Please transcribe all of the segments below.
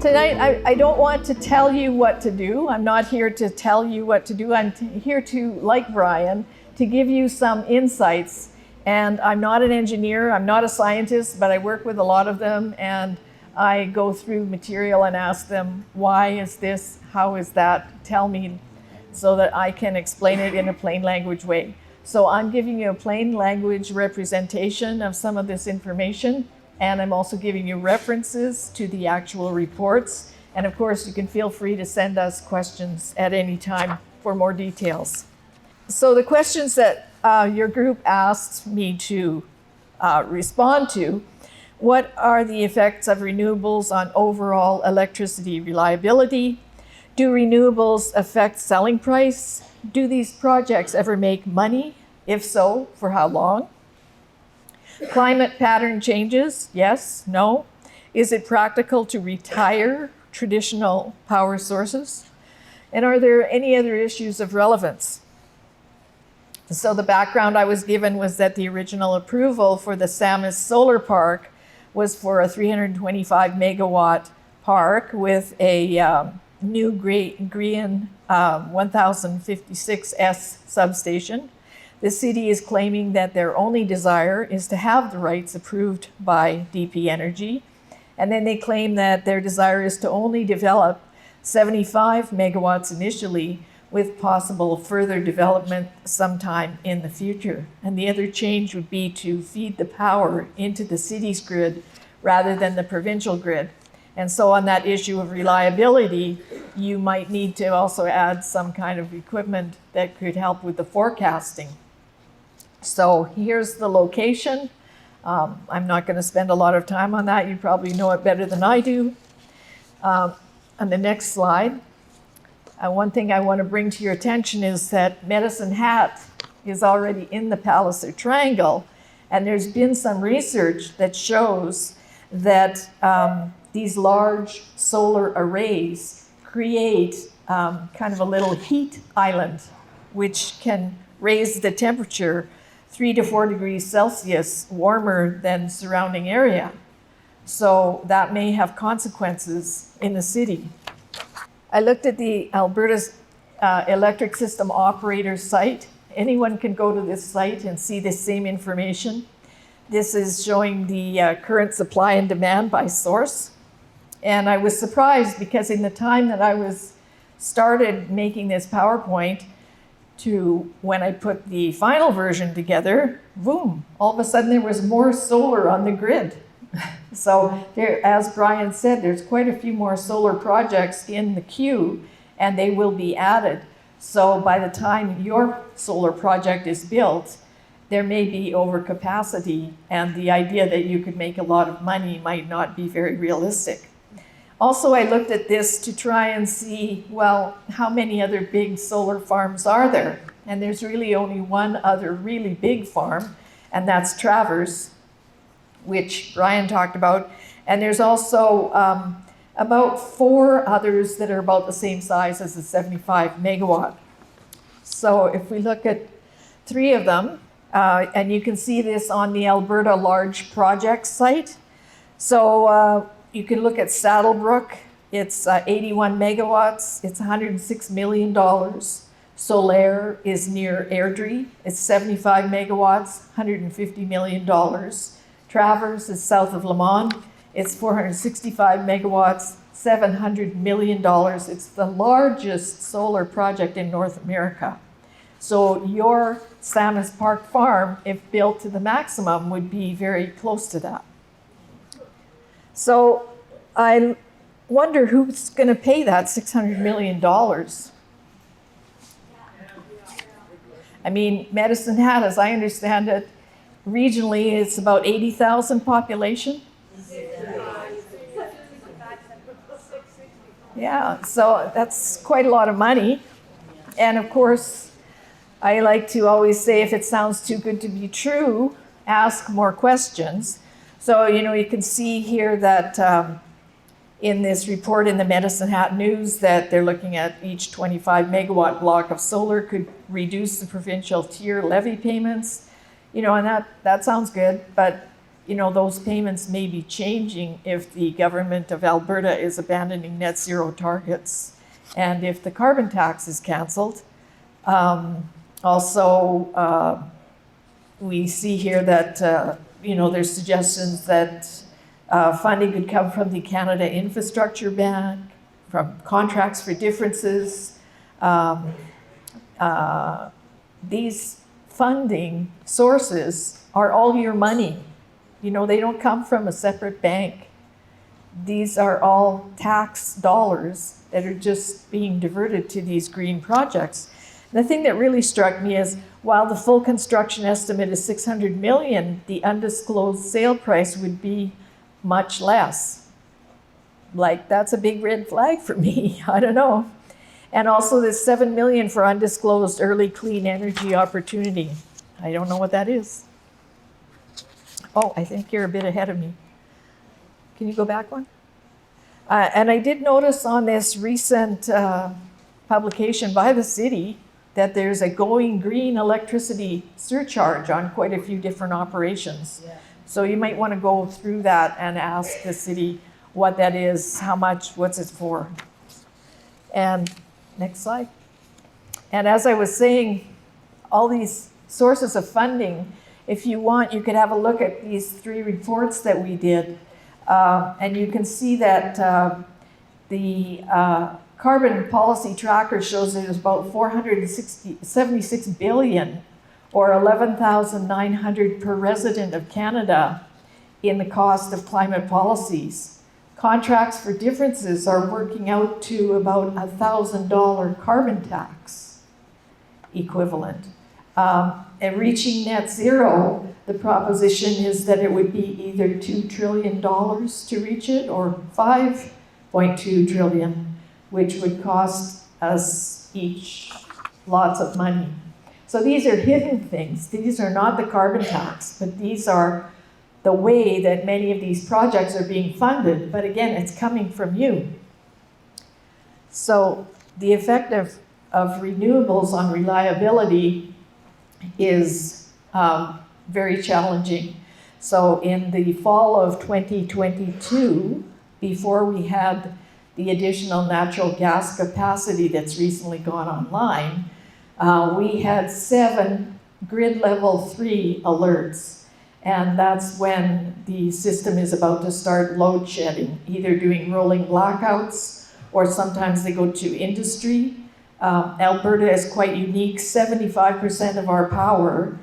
tonight I don't want to tell you what to do. I'm not here to tell you what to do. I'm here to, like Brian, to give you some insights. And I'm not an engineer, I'm not a scientist, but I work with a lot of them, and I go through material and ask them, why is this, how is that, tell me, so that I can explain it in a plain language way. So I'm giving you a plain language representation of some of this information, and I'm also giving you references to the actual reports. And of course, you can feel free to send us questions at any time for more details. So the questions that your group asked me to respond to: what are the effects of renewables on overall electricity reliability? Do renewables affect selling price? Do these projects ever make money? If so, for how long? Climate pattern changes, yes, no. Is it practical to retire traditional power sources? And are there any other issues of relevance? So the background I was given was that the original approval for the Saamis Solar Park was for a 325 megawatt park with a new green 1056S substation. The city is claiming that their only desire is to have the rights approved by DP Energy. And then they claim that their desire is to only develop 75 megawatts initially, with possible further development sometime in the future. And the other change would be to feed the power into the city's grid rather than the provincial grid. And so on that issue of reliability, you might need to also add some kind of equipment that could help with the forecasting. So here's the location. I'm not going to spend a lot of time on that. You probably know it better than I do. On the next slide, one thing I want to bring to your attention is that Medicine Hat is already in the Palliser Triangle, and there's been some research that shows that these large solar arrays create kind of a little heat island, which can raise the temperature 3 to 4 degrees Celsius warmer than surrounding area. So that may have consequences in the city. I looked at the Alberta's electric system operator site. Anyone can go to this site and see the same information. This is showing the current supply and demand by source. And I was surprised because in the time that I started making this PowerPoint to when I put the final version together, boom, all of a sudden there was more solar on the grid. So there, as Brian said, there's quite a few more solar projects in the queue, and they will be added. So by the time your solar project is built, there may be overcapacity, and the idea that you could make a lot of money might not be very realistic. Also, I looked at this to try and see, well, how many other big solar farms are there? And there's really only one other really big farm, and that's Travers, which Brian talked about. And there's also about 4 others that are about the same size as the 75 megawatt. So if we look at 3 of them, and you can see this on the Alberta Large Projects site. So you can look at Saddlebrook. It's 81 megawatts. It's $106 million. Solaire is near Airdrie. It's 75 megawatts, $150 million. Travers is south of Le Mans. It's 465 megawatts, $700 million. It's the largest solar project in North America. So your Saamis Park farm, if built to the maximum, would be very close to that. So I wonder who's going to pay that $600 million. I mean, Medicine Hat, as I understand it, regionally it's about 80,000 population. Yeah, so that's quite a lot of money. And of course, I like to always say, if it sounds too good to be true, ask more questions. So, you can see here that in this report in the Medicine Hat News that they're looking at each 25 megawatt block of solar could reduce the provincial tier levy payments. And that sounds good, but those payments may be changing if the government of Alberta is abandoning net zero targets and if the carbon tax is canceled. Also, we see here that, there's suggestions that funding could come from the Canada Infrastructure Bank, from contracts for differences. These funding sources are all your money. They don't come from a separate bank. These are all tax dollars that are just being diverted to these green projects. The thing that really struck me is, while the full construction estimate is $600 million, the undisclosed sale price would be much less. That's a big red flag for me. I don't know. And also there's $7 million for undisclosed early clean energy opportunity. I don't know what that is. Oh, I think you're a bit ahead of me. Can you go back one? And I did notice on this recent publication by the city that there's a going green electricity surcharge on quite a few different operations. Yeah. So you might want to go through that and ask the city what that is, how much, what's it for. And next slide. And as I was saying, all these sources of funding, if you want, you could have a look at these 3 reports that we did. And you can see that the carbon policy tracker shows that there's about $476 billion, or $11,900 per resident of Canada, in the cost of climate policies. Contracts for differences are working out to about $1,000 carbon tax equivalent. And reaching net zero, the proposition is that it would be either $2 trillion to reach it, or $5.2 trillion, which would cost us each lots of money. So these are hidden things. These are not the carbon tax, but these are the way that many of these projects are being funded. But again, it's coming from you. So the effect of renewables on reliability is very challenging. So in the fall of 2022, before we had the additional natural gas capacity that's recently gone online, we had 7 grid level 3 alerts. And that's when the system is about to start load shedding, either doing rolling blackouts, or sometimes they go to industry. Alberta is quite unique. 75% of our power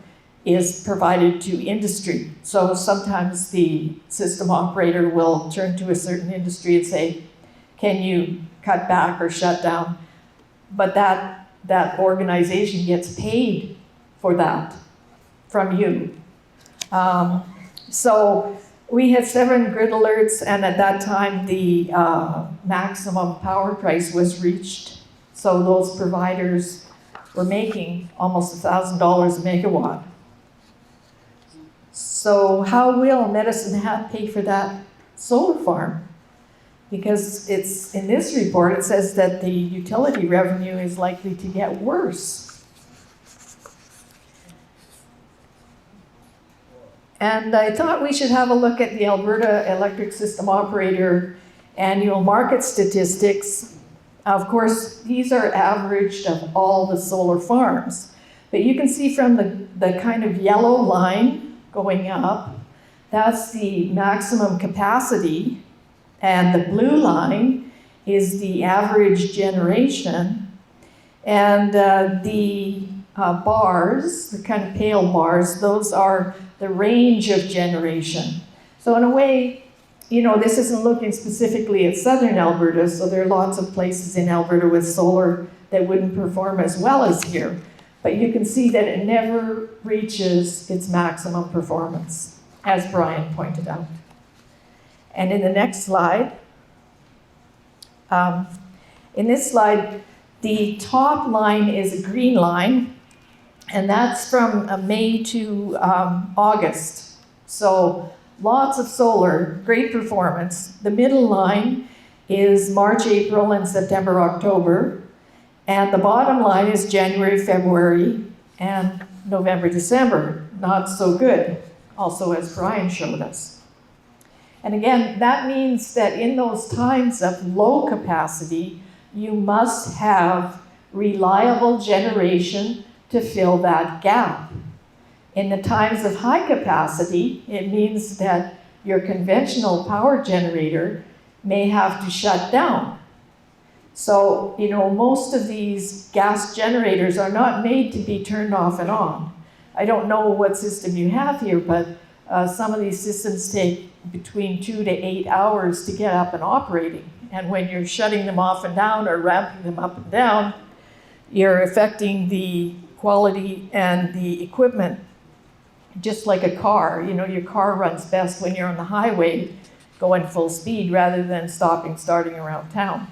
is provided to industry. So sometimes the system operator will turn to a certain industry and say, can you cut back or shut down? But that organization gets paid for that from you. So we had 7 grid alerts, and at that time the maximum power price was reached. So those providers were making almost $1,000 a megawatt. So how will Medicine Hat pay for that solar farm? Because it's in this report, it says that the utility revenue is likely to get worse. And I thought we should have a look at the Alberta Electric System Operator annual market statistics. Of course, these are averaged of all the solar farms. But you can see from the kind of yellow line going up, that's the maximum capacity. And the blue line is the average generation. And the bars, the kind of pale bars, those are the range of generation. So in a way, this isn't looking specifically at southern Alberta, so there are lots of places in Alberta with solar that wouldn't perform as well as here. But you can see that it never reaches its maximum performance, as Brian pointed out. And in the next slide, in this slide, the top line is a green line, and that's from May to August. So lots of solar, great performance. The middle line is March, April, and September, October. And the bottom line is January, February, and November, December. Not so good. also as Brian showed us. And again, that means that in those times of low capacity, you must have reliable generation to fill that gap. In the times of high capacity, it means that your conventional power generator may have to shut down. So, most of these gas generators are not made to be turned off and on. I don't know what system you have here, but some of these systems take between 2 to 8 hours to get up and operating. And when you're shutting them off and down or ramping them up and down, you're affecting the quality and the equipment. Just like a car, your car runs best when you're on the highway going full speed rather than starting around town.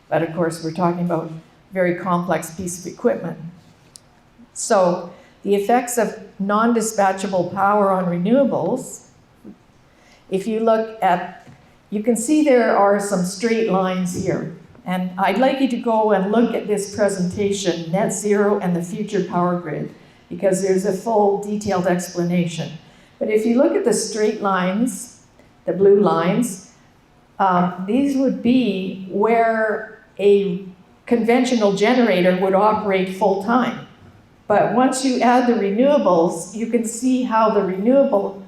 But of course, we're talking about a very complex piece of equipment. So the effects of non-dispatchable power on renewables, if you look at, you can see there are some straight lines here. And I'd like you to go and look at this presentation, Net Zero and the Future Power Grid, because there's a full detailed explanation. But if you look at the straight lines, the blue lines, these would be where a conventional generator would operate full time. But once you add the renewables, you can see how the renewable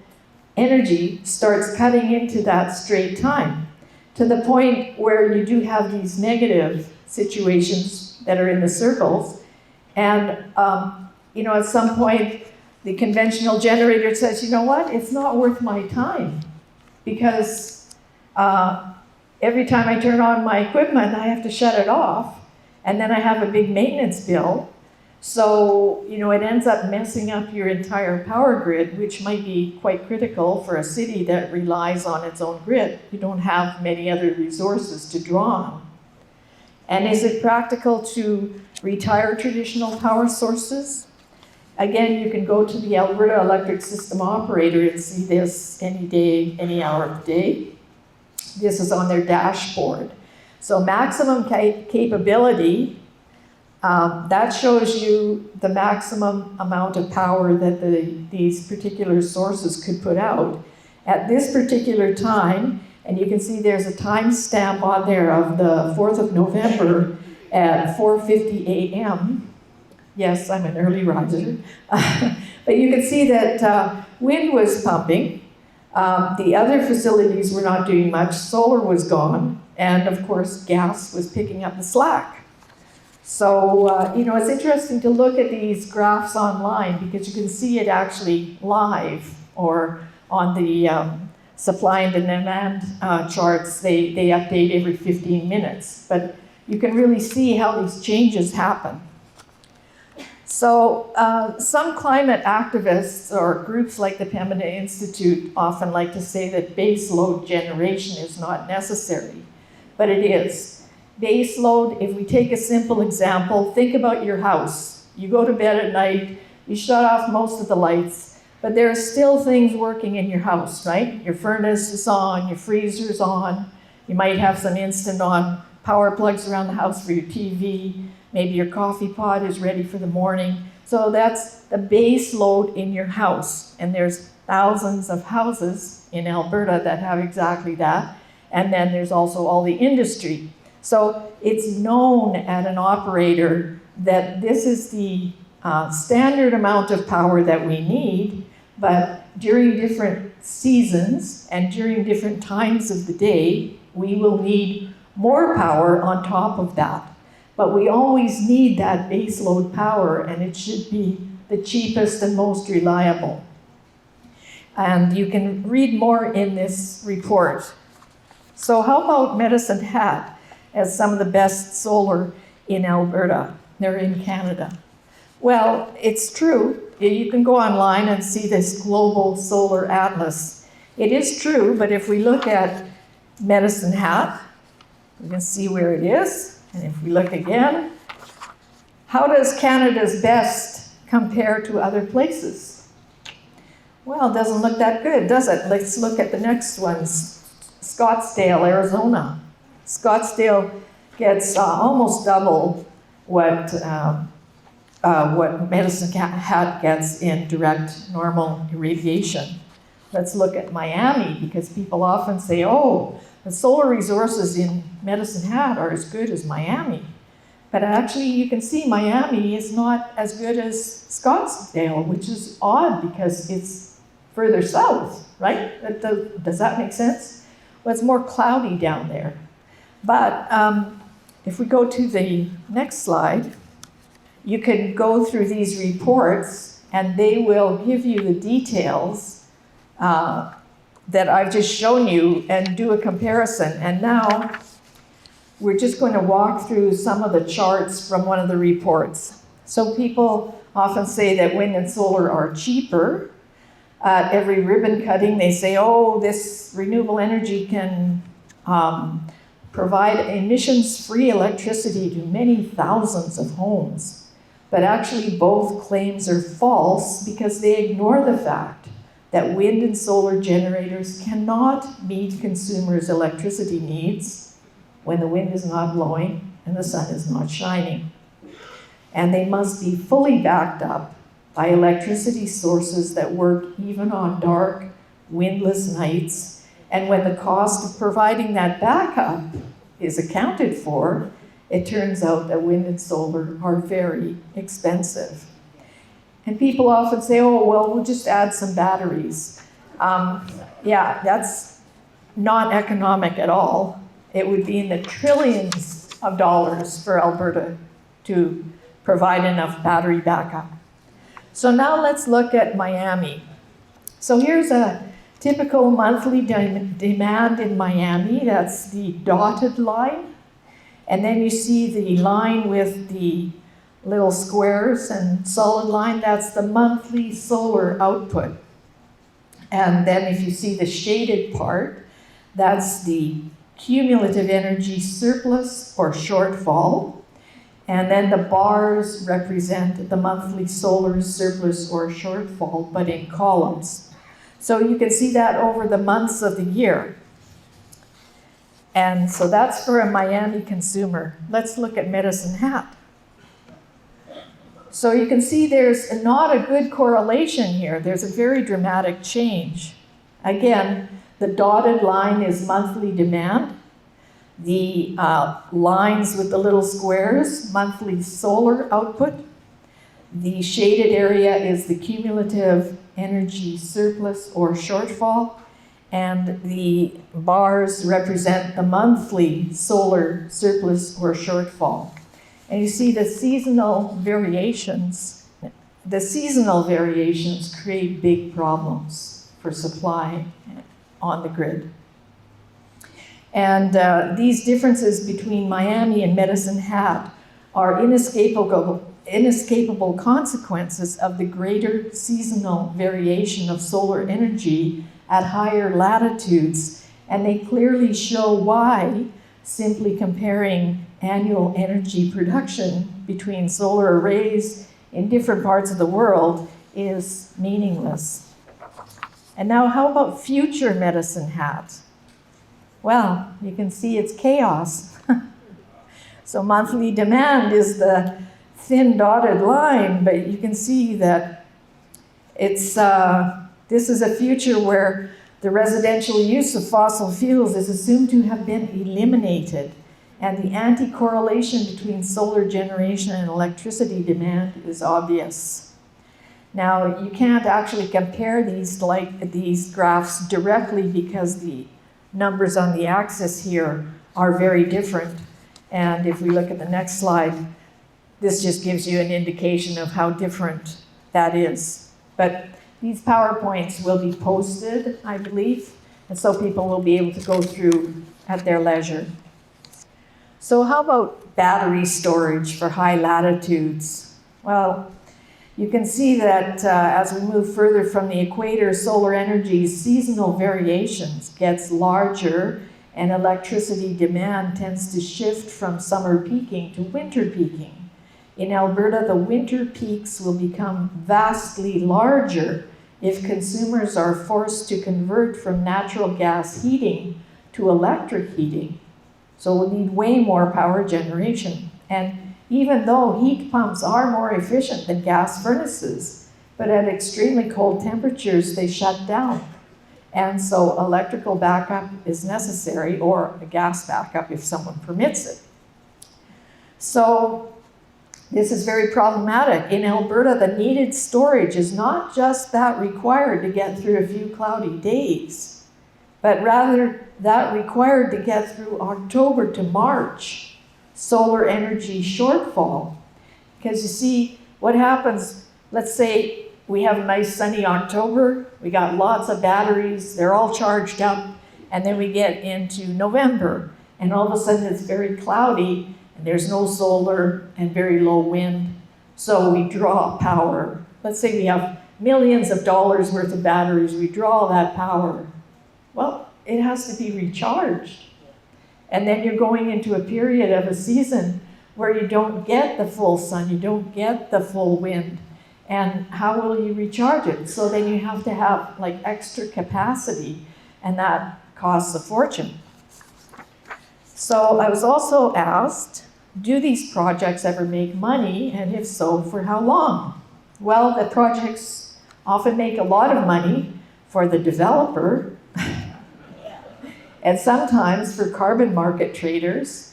energy starts cutting into that straight time, to the point where you do have these negative situations that are in the circles. And at some point, the conventional generator says, you know what, it's not worth my time, because every time I turn on my equipment, I have to shut it off, and then I have a big maintenance bill. So, it ends up messing up your entire power grid, which might be quite critical for a city that relies on its own grid. You don't have many other resources to draw on. And is it practical to retire traditional power sources? Again, you can go to the Alberta Electric System Operator and see this any day, any hour of the day. This is on their dashboard. So maximum capability, that shows you the maximum amount of power that these particular sources could put out at this particular time. And you can see there's a timestamp on there of the 4th of November at 4:50 a.m. Yes, I'm an early riser. But you can see that wind was pumping. The other facilities were not doing much. Solar was gone. And of course, gas was picking up the slack. So, it's interesting to look at these graphs online, because you can see it actually live, or on the supply and demand charts. They update every 15 minutes. But you can really see how these changes happen. So some climate activists or groups like the Pembina Institute often like to say that base load generation is not necessary, but it is. Base load, if we take a simple example, think about your house. You go to bed at night, you shut off most of the lights, but there are still things working in your house, right? Your furnace is on, your freezer is on, you might have some instant on power plugs around the house for your TV, maybe your coffee pot is ready for the morning. So that's the base load in your house. And there's thousands of houses in Alberta that have exactly that. And then there's also all the industry. So it's known at an operator that this is the standard amount of power that we need, but during different seasons and during different times of the day, we will need more power on top of that. But we always need that base load power, and it should be the cheapest and most reliable. And you can read more in this report. So how about Medicine Hat as some of the best solar in Alberta? They're in Canada. Well, it's true. You can go online and see this global solar atlas. It is true, but if we look at Medicine Hat, we can see where it is. And if we look again, how does Canada's best compare to other places? Well, it doesn't look that good, does it? Let's look at the next one, Scottsdale, Arizona. Scottsdale gets almost double what Medicine Hat gets in direct normal irradiation. let's look at Miami, because people often say, oh, the solar resources in Medicine Hat are as good as Miami. But actually, you can see Miami is not as good as Scottsdale, which is odd because it's further south, right? Does that make sense? Well, it's more cloudy down there. But if we go to the next slide, you can go through these reports and they will give you the details that I've just shown you and do a comparison. And now we're just going to walk through some of the charts from one of the reports. So people often say that wind and solar are cheaper. At every ribbon cutting, they say, oh, this renewable energy can provide emissions-free electricity to many thousands of homes. But actually, both claims are false because they ignore the fact that wind and solar generators cannot meet consumers' electricity needs when the wind is not blowing and the sun is not shining. And they must be fully backed up by electricity sources that work even on dark, windless nights. And when the cost of providing that backup is accounted for, it turns out that wind and solar are very expensive. And people often say, oh, well, we'll just add some batteries. Yeah, that's not economic at all. It would be in the trillions of dollars for Alberta to provide enough battery backup. So now let's look at Miami. So here's a typical monthly demand in Miami. That's the dotted line. And then you see the line with the little squares and solid line. That's the monthly solar output. And then if you see the shaded part, that's the cumulative energy surplus or shortfall. And then the bars represent the monthly solar surplus or shortfall, but in columns. So you can see that over the months of the year. And so that's for a Miami consumer. Let's look at Medicine Hat. So you can see there's not a good correlation here. There's a very dramatic change. Again, the dotted line is monthly demand. The lines with the little squares, monthly solar output. The shaded area is the cumulative energy surplus or shortfall. And the bars represent the monthly solar surplus or shortfall. And you see the seasonal variations. The seasonal variations create big problems for supply on the grid. And these differences between Miami and Medicine Hat are inescapable consequences of the greater seasonal variation of solar energy at higher latitudes. And they clearly show why simply comparing annual energy production between solar arrays in different parts of the world is meaningless. And now how about future Medicine Hat? Well, you can see it's chaos. So monthly demand is the thin dotted line, but you can see that it's this is a future where the residential use of fossil fuels is assumed to have been eliminated, and the anti-correlation between solar generation and electricity demand is obvious. Now, you can't actually compare these graphs directly because the numbers on the axis here are very different. And if we look at the next slide, this just gives you an indication of how different that is. But these PowerPoints will be posted, I believe, and so people will be able to go through at their leisure. So how about battery storage for high latitudes? Well, you can see that as we move further from the equator, solar energy's seasonal variations gets larger and electricity demand tends to shift from summer peaking to winter peaking. In Alberta, the winter peaks will become vastly larger if consumers are forced to convert from natural gas heating to electric heating. So we'll need way more power generation. And even though heat pumps are more efficient than gas furnaces, but at extremely cold temperatures, they shut down. And so electrical backup is necessary, or a gas backup if someone permits it. So this is very problematic. In Alberta, the needed storage is not just that required to get through a few cloudy days, but rather that required to get through October to March solar energy shortfall. Because you see, what happens, let's say we have a nice sunny October, we got lots of batteries, they're all charged up, and then we get into November, and all of a sudden it's very cloudy, and there's no solar and very low wind, so we draw power. Let's say we have millions of dollars worth of batteries, we draw that power. Well, it has to be recharged. And then you're going into a period of a season where you don't get the full sun, you don't get the full wind. And how will you recharge it? So then you have to have like extra capacity, and that costs a fortune. So I was also asked, do these projects ever make money? And if so, for how long? Well, the projects often make a lot of money for the developer, and sometimes for carbon market traders.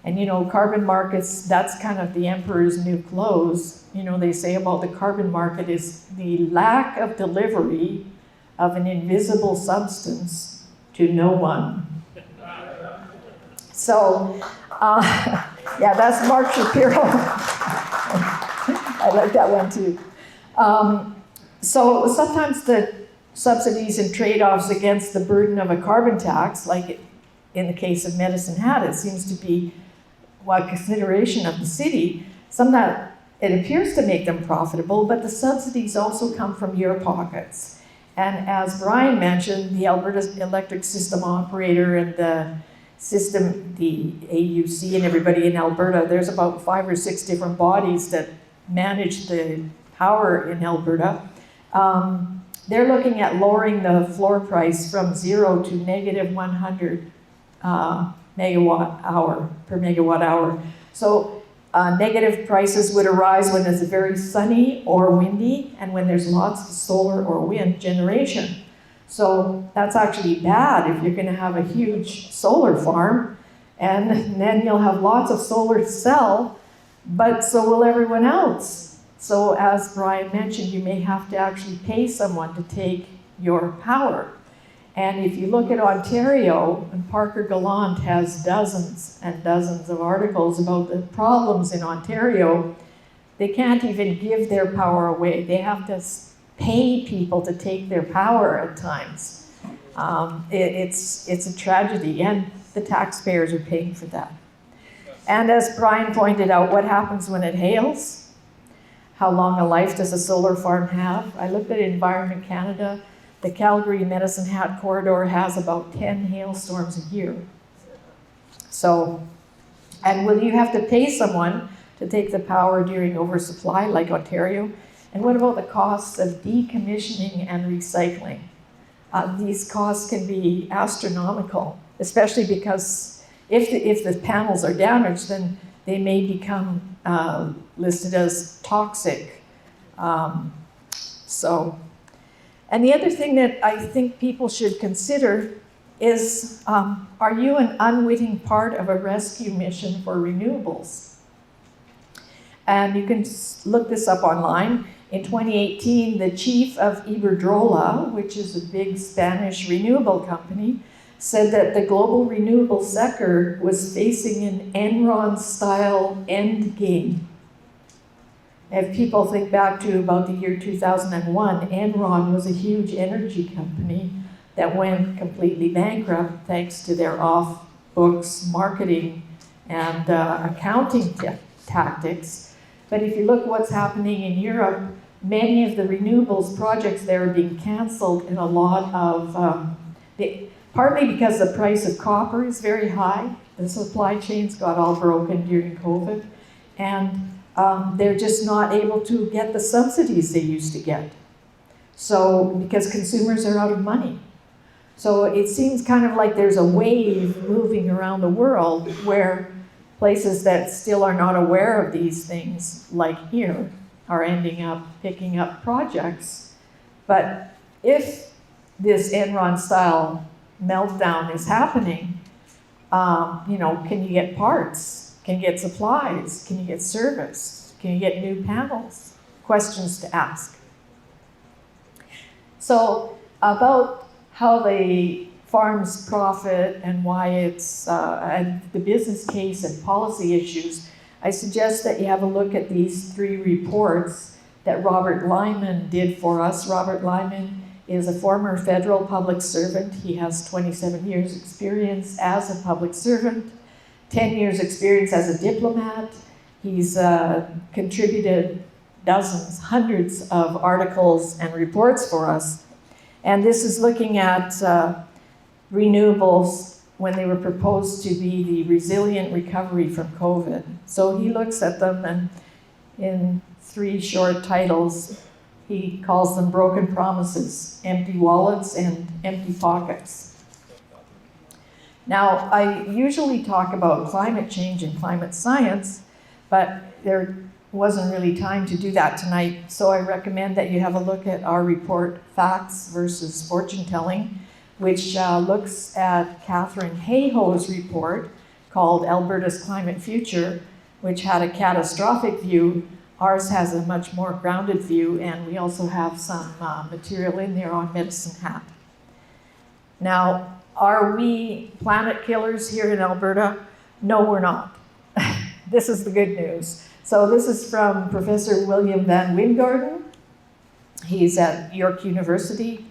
And you know, carbon markets, that's kind of the emperor's new clothes. You know, they say about the carbon market is the lack of delivery of an invisible substance to no one. So, yeah, that's Mark Shapiro. I like that one too. So sometimes the subsidies and trade-offs against the burden of a carbon tax, like in the case of Medicine Hat, it seems to be a consideration of the city. Some that it appears to make them profitable, but the subsidies also come from your pockets. And as Brian mentioned, the Alberta Electric System Operator and the system, the AUC and everybody in Alberta, there's about 5 or 6 different bodies that manage the power in Alberta. They're looking at lowering the floor price from 0 to negative 100 megawatt hour per megawatt hour. So negative prices would arise when it's very sunny or windy, and when there's lots of solar or wind generation. So that's actually bad if you're going to have a huge solar farm, and then you'll have lots of solar to sell, but so will everyone else. So as Brian mentioned, you may have to actually pay someone to take your power. And if you look at Ontario, and Parker Gallant has dozens and dozens of articles about the problems in Ontario, they can't even give their power away. They have to pay people to take their power at times. It's a tragedy, and the taxpayers are paying for that. And as Brian pointed out, what happens when it hails? How long a life does a solar farm have? I looked at Environment Canada. The Calgary Medicine Hat corridor has about 10 hailstorms a year. So, and will you have to pay someone to take the power during oversupply like Ontario? And what about the costs of decommissioning and recycling? These costs can be astronomical, especially because if the panels are damaged, then they may become listed as toxic. And the other thing that I think people should consider is, are you an unwitting part of a rescue mission for renewables? And you can look this up online. In 2018, the chief of Iberdrola, which is a big Spanish renewable company, said that the global renewable sector was facing an Enron-style endgame. If people think back to about the year 2001, Enron was a huge energy company that went completely bankrupt thanks to their off-books marketing and accounting tactics. But if you look what's happening in Europe, many of the renewables projects there are being canceled, and a lot of, partly because the price of copper is very high. The supply chains got all broken during COVID, and they're just not able to get the subsidies they used to get. So, because consumers are out of money. So it seems kind of like there's a wave moving around the world where places that still are not aware of these things, like here, are ending up picking up projects. But if this Enron-style meltdown is happening, can you get parts? Can you get supplies? Can you get service? Can you get new panels? Questions to ask. So about how the farms profit and why it's and the business case and policy issues, I suggest that you have a look at these 3 reports that Robert Lyman did for us. Robert Lyman is a former federal public servant. He has 27 years experience as a public servant, 10 years experience as a diplomat. He's contributed dozens, hundreds of articles and reports for us. And this is looking at renewables when they were proposed to be the resilient recovery from COVID. So he looks at them, and in 3 short titles, he calls them broken promises, empty wallets, and empty pockets. Now, I usually talk about climate change and climate science, but there wasn't really time to do that tonight, so I recommend that you have a look at our report, Facts versus Fortune Telling, which looks at Catherine Hayhoe's report called Alberta's Climate Future, which had a catastrophic view. Ours has a much more grounded view, and we also have some material in there on Medicine Hat. Now, are we planet killers here in Alberta? No, we're not. This is the good news. So this is from Professor William Van Wijngaarden. He's at York University,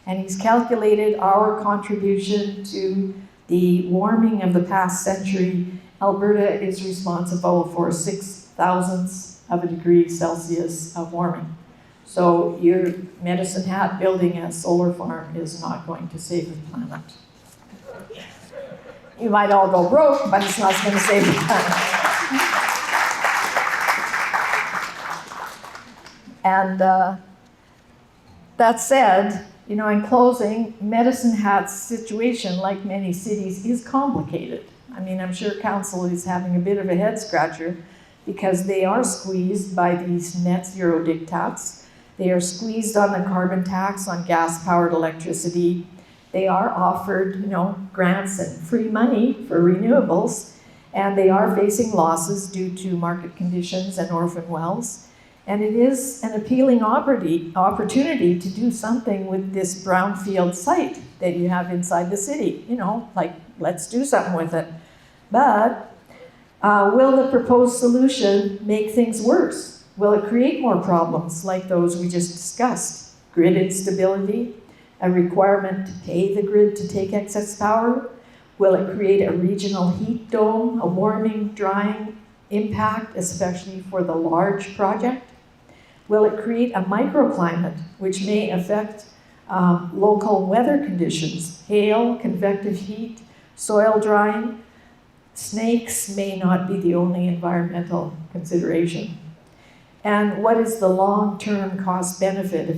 and he's calculated our contribution to the warming of the past century. Alberta is responsible for 0.006 of a degree Celsius of warming. So your Medicine Hat building a solar farm is not going to save the planet. You might all go broke, but it's not going to save the planet. And that said, in closing, Medicine Hat's situation, like many cities, is complicated. I mean, I'm sure council is having a bit of a head scratcher because they are squeezed by these net zero diktats. They are squeezed on the carbon tax on gas-powered electricity. They are offered, grants and free money for renewables, and they are facing losses due to market conditions and orphan wells. And it is an appealing opportunity to do something with this brownfield site that you have inside the city. Let's do something with it. But will the proposed solution make things worse? Will it create more problems like those we just discussed? Grid instability, a requirement to pay the grid to take excess power? Will it create a regional heat dome, a warming, drying impact, especially for the large project? Will it create a microclimate, which may affect local weather conditions, hail, convective heat, soil drying? Snakes may not be the only environmental consideration. And what is the long-term cost benefit,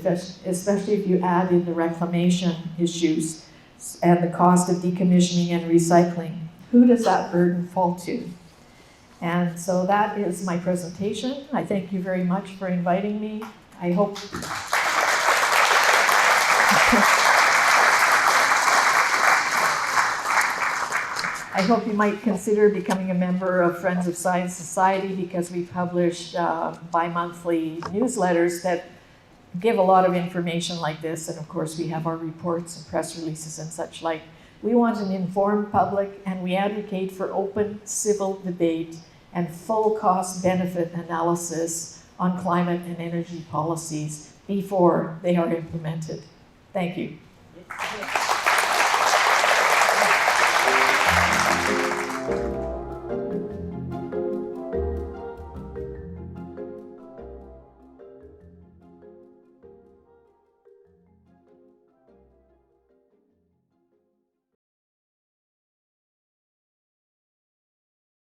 especially if you add in the reclamation issues and the cost of decommissioning and recycling? Who does that burden fall to? And so that is my presentation. I thank you very much for inviting me. I hope you might consider becoming a member of Friends of Science Society, because we publish bi-monthly newsletters that give a lot of information like this. And of course, we have our reports and press releases and such like. We want an informed public, and we advocate for open civil debate and full cost benefit analysis on climate and energy policies before they are implemented. Thank you.